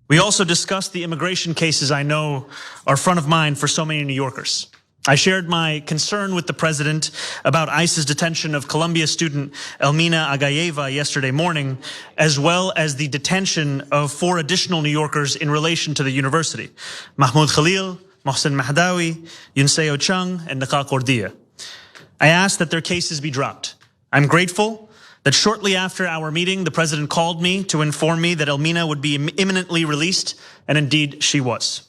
We also discussed the immigration cases I know are front of mind for so many New Yorkers. I shared my concern with the president about ICE's detention of Columbia student Ellie Aghayeva yesterday morning, as well as the detention of 4 additional New Yorkers in relation to the university: Mahmoud Khalil, Mohsen Mahdawi, Yunseo Chung, and Nika Kordia. I asked that their cases be dropped. I'm grateful that shortly after our meeting, the president called me to inform me that Ellie would be imminently released, and indeed she was.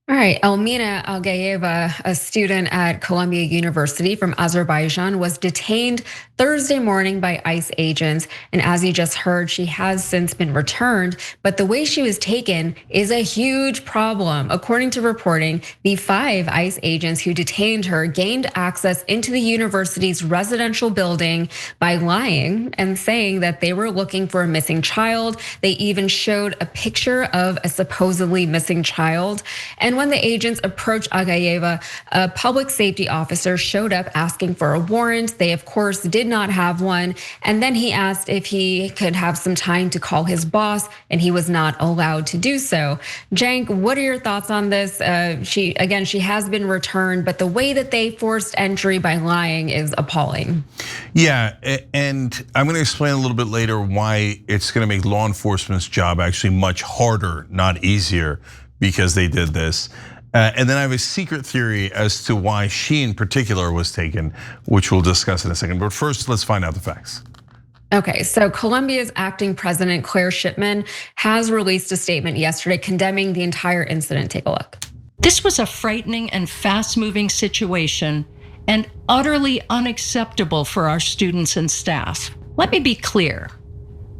All right, Ellie Aghayeva, a student at Columbia University from Azerbaijan, was detained Thursday morning by ICE agents. And as you just heard, she has since been returned, but the way she was taken is a huge problem. According to reporting, the 5 ICE agents who detained her gained access into the university's residential building by lying and saying that they were looking for a missing child. They even showed a picture of a supposedly missing child. And when the agents approached Aghayeva, a public safety officer showed up asking for a warrant. They, of course, did not have one. And then he asked if he could have some time to call his boss, and he was not allowed to do so. Cenk, what are your thoughts on this? She has been returned, but the way that they forced entry by lying is appalling. Yeah, and I'm going to explain a little bit later why it's going to make law enforcement's job actually much harder, not easier, because they did this. And then I have a secret theory as to why she in particular was taken, which we'll discuss in a second. But first, let's find out the facts. Okay, so Colombia's acting president, Claire Shipman, has released a statement yesterday condemning the entire incident. Take a look. This was a frightening and fast-moving situation and utterly unacceptable for our students and staff. Let me be clear.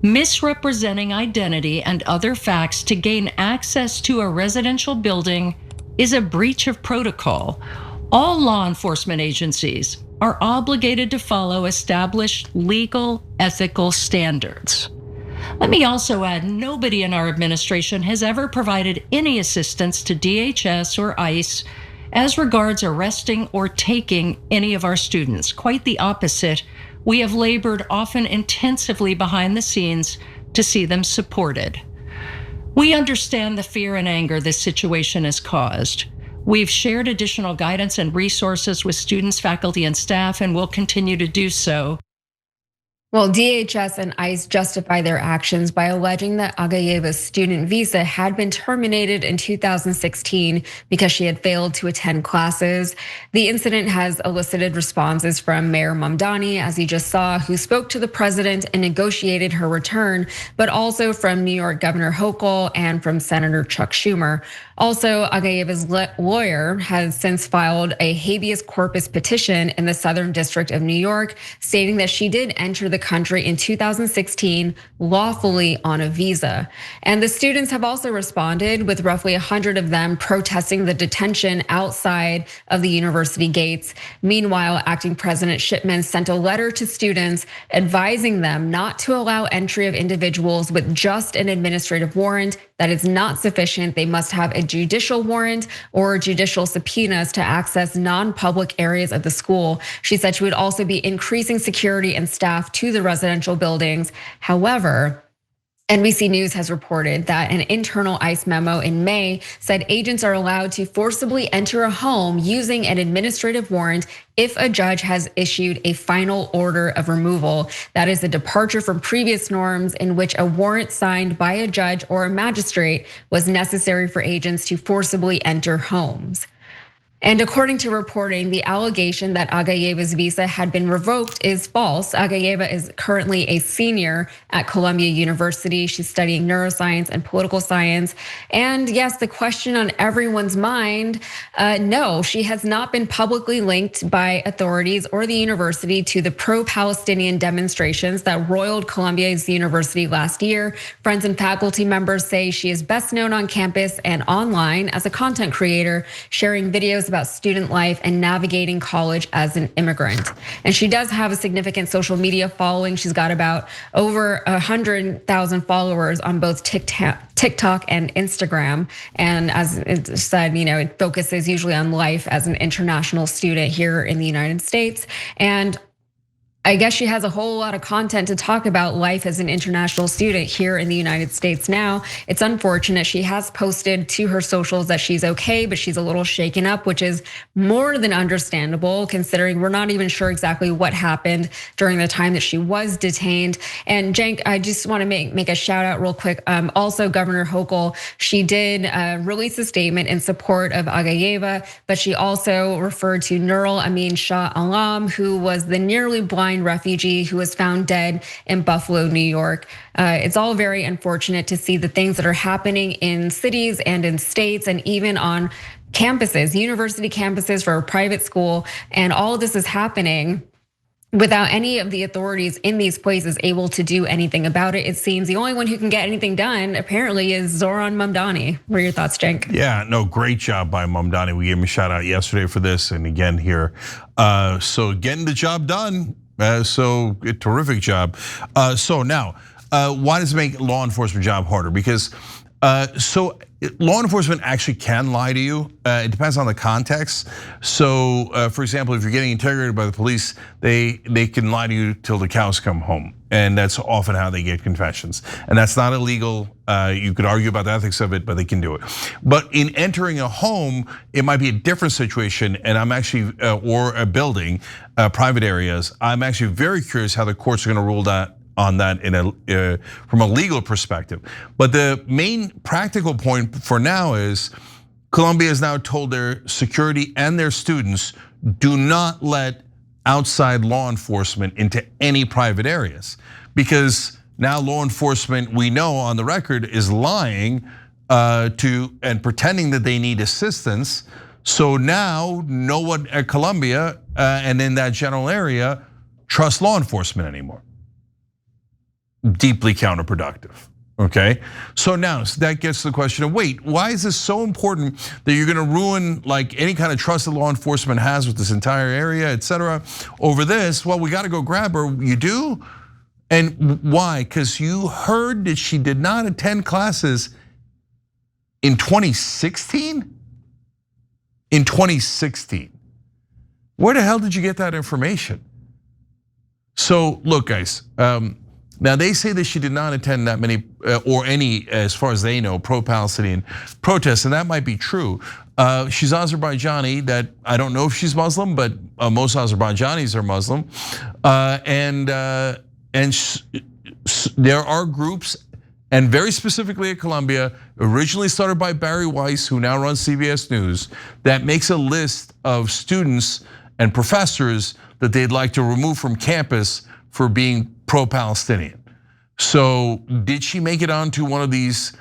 Misrepresenting identity and other facts to gain access to a residential building is a breach of protocol. All law enforcement agencies are obligated to follow established legal, ethical standards. Let me also add, nobody in our administration has ever provided any assistance to DHS or ICE as regards arresting or taking any of our students. Quite the opposite. We have labored often intensively behind the scenes to see them supported. We understand the fear and anger this situation has caused. We've shared additional guidance and resources with students, faculty, and staff, and will continue to do so. Well, DHS and ICE justify their actions by alleging that Aghayeva's student visa had been terminated in 2016 because she had failed to attend classes. The incident has elicited responses from Mayor Mamdani, as you just saw, who spoke to the president and negotiated her return, but also from New York Governor Hochul and from Senator Chuck Schumer. Also, Aghayeva's lawyer has since filed a habeas corpus petition in the Southern District of New York, stating that she did enter the country in 2016 lawfully on a visa. And the students have also responded, with roughly 100 of them protesting the detention outside of the university gates. Meanwhile, Acting President Shipman sent a letter to students advising them not to allow entry of individuals with just an administrative warrant. That is not sufficient. They must have a judicial warrant or judicial subpoenas to access non-public areas of the school. She said she would also be increasing security and staff to the residential buildings. However, NBC News has reported that an internal ICE memo in May said agents are allowed to forcibly enter a home using an administrative warrant if a judge has issued a final order of removal. That is a departure from previous norms in which a warrant signed by a judge or a magistrate was necessary for agents to forcibly enter homes. And according to reporting, the allegation that Aghayeva's visa had been revoked is false. Aghayeva is currently a senior at Columbia University. She's studying neuroscience and political science. And yes, the question on everyone's mind, no, she has not been publicly linked by authorities or the university to the pro-Palestinian demonstrations that roiled Columbia's university last year. Friends and faculty members say she is best known on campus and online as a content creator, sharing videos about student life and navigating college as an immigrant. And she does have a significant social media following. She's got about over 100,000 followers on both TikTok and Instagram. And as it said, it focuses usually on life as an international student here in the United States. And I guess she has a whole lot of content to talk about life as an international student here in the United States now. It's unfortunate. She has posted to her socials that she's okay, but she's a little shaken up, which is more than understandable considering we're not even sure exactly what happened during the time that she was detained. And Cenk, I just want to make a shout out real quick. Also, Governor Hochul, she did release a statement in support of Aghayeva, but she also referred to Nurul Amin Shah Alam, who was the nearly blind refugee who was found dead in Buffalo, New York. It's all very unfortunate to see the things that are happening in cities and in states and even on campuses, university campuses for a private school. And all of this is happening without any of the authorities in these places able to do anything about it. It seems the only one who can get anything done apparently is Zohran Mamdani. What are your thoughts, Cenk? Yeah, no, great job by Mamdani. We gave him a shout out yesterday for this and again here. So getting the job done. So a terrific job. So now, why does it make law enforcement job harder? Because so law enforcement actually can lie to you. It depends on the context. So for example, if you're getting interrogated by the police, they can lie to you till the cows come home. And that's often how they get confessions. And that's not illegal. You could argue about the ethics of it, but they can do it. But in entering a home, it might be a different situation. And I'm actually, or a building, private areas. I'm actually very curious how the courts are gonna rule that on that from a legal perspective. But the main practical point for now is Colombia has now told their security and their students, do not let outside law enforcement into any private areas. Because now law enforcement, we know on the record, is lying and pretending that they need assistance. So now no one at Colombia and in that general area trust law enforcement anymore. Deeply counterproductive, okay? So now that gets to the question of, wait, why is this so important that you're gonna ruin like any kind of trust that law enforcement has with this entire area, et cetera, over this? Well, we gotta go grab her, you do? And why? Because you heard that she did not attend classes in 2016? In 2016. Where the hell did you get that information? So look, guys, now they say that she did not attend that many or any, as far as they know, pro-Palestinian protests, and that might be true. She's Azerbaijani. That I don't know if she's Muslim, but most Azerbaijanis are Muslim, and there are groups, and very specifically at Columbia, originally started by Barry Weiss, who now runs CBS News, that makes a list of students and professors that they'd like to remove from campus for being pro-Palestinian. So did she make it onto one of these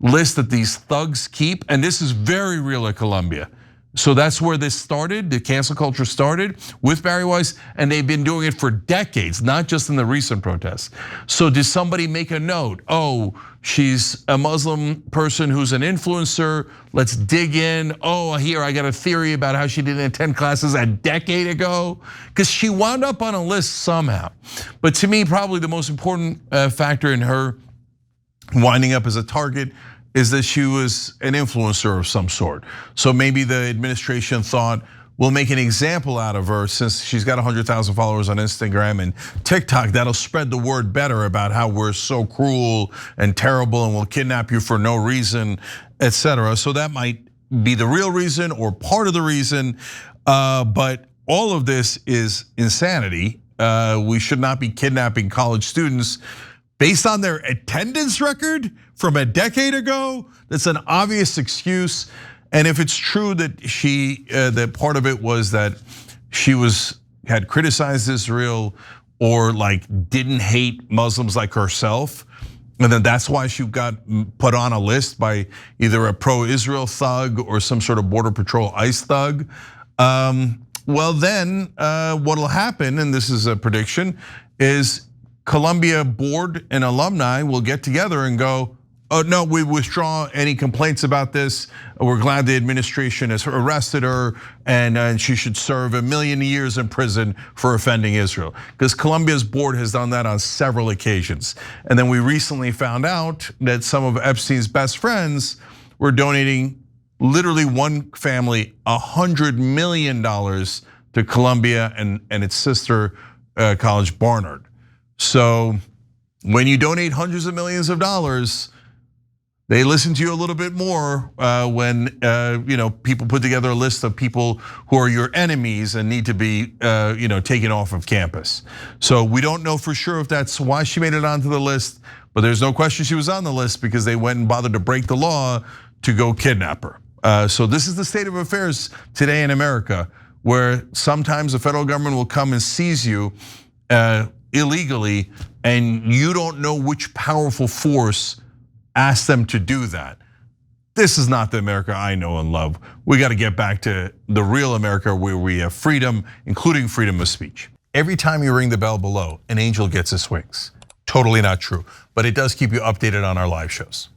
lists that these thugs keep? And this is very real at Columbia. So that's where this started, the cancel culture started with Barry Weiss, and they've been doing it for decades, not just in the recent protests. So did somebody make a note? Oh, she's a Muslim person who's an influencer, let's dig in. Oh, here, I got a theory about how she didn't attend classes a decade ago. Because she wound up on a list somehow. But to me, probably the most important factor in her winding up as a target is that she was an influencer of some sort. So maybe the administration thought, we'll make an example out of her since she's got 100,000 followers on Instagram and TikTok. That'll spread the word better about how we're so cruel and terrible and we'll kidnap you for no reason, et cetera. So that might be the real reason or part of the reason, but all of this is insanity. We should not be kidnapping college students based on their attendance record from a decade ago. That's an obvious excuse. And if it's true that that part of it was that she had criticized Israel or like didn't hate Muslims like herself, and then that's why she got put on a list by either a pro-Israel thug or some sort of Border Patrol ICE thug, well then what'll happen, and this is a prediction, is Columbia board and alumni will get together and go, oh no, we withdraw any complaints about this. We're glad the administration has arrested her and she should serve 1 million years in prison for offending Israel. Because Columbia's board has done that on several occasions. And then we recently found out that some of Epstein's best friends were donating literally one family $100 million to Columbia and its sister College, Barnard. So when you donate hundreds of millions of dollars, they listen to you a little bit more when people put together a list of people who are your enemies and need to be taken off of campus. So we don't know for sure if that's why she made it onto the list, but there's no question she was on the list because they went and bothered to break the law to go kidnap her. So this is the state of affairs today in America, where sometimes the federal government will come and seize you illegally, and you don't know which powerful force ask them to do that. This is not the America I know and love. We got to get back to the real America where we have freedom, including freedom of speech. Every time you ring the bell below, an angel gets his wings. Totally not true, but it does keep you updated on our live shows.